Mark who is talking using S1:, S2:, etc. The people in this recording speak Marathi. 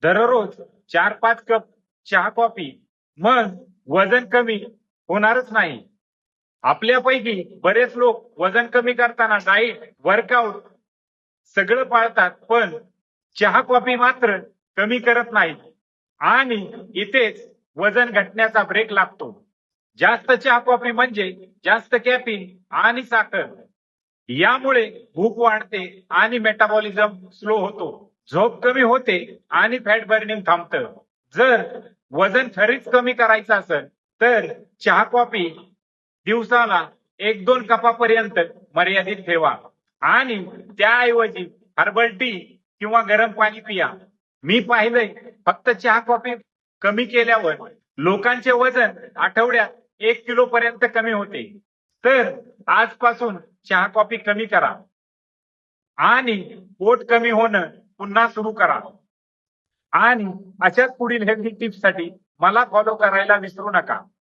S1: दररोज 4-5 कप चहा कॉफी, मग वजन कमी होणारच नाही. आपल्यापैकी बरेच लोक वजन कमी करताना डाईट, वर्कआउट सगळं पाळतात, पण चहा कॉफी मात्र कमी करत नाहीत आणि इथेच वजन घटण्याचा ब्रेक लागतो. जास्त चहा कॉफी म्हणजे जास्त कॅफीन आणि साखर. यामुळे भूक वाढते आणि मेटाबॉलिझम स्लो होतो. झोप कमी होते आणि फॅट बर्निंग थांबतं. जर वजन खरीच कमी करायचं असेल तर चहा कॉफी दिवसाला 1-2 कपापर्यंत मर्यादित ठेवा आणि त्याऐवजी हर्बल टी किंवा गरम पाणी पिया. मी पाहिलंय फक्त चहा कॉफी कमी केल्यावर लोकांचे वजन आठवड्यात 1 किलो पर्यंत कमी होते. तर आजपासून चहा कॉफी कमी करा आणि पोट कमी होणं पुन्हा सुरू करा. आणि अशाच पुढील हेल्दी टिप्स साठी मला फॉलो करायला विसरू नका.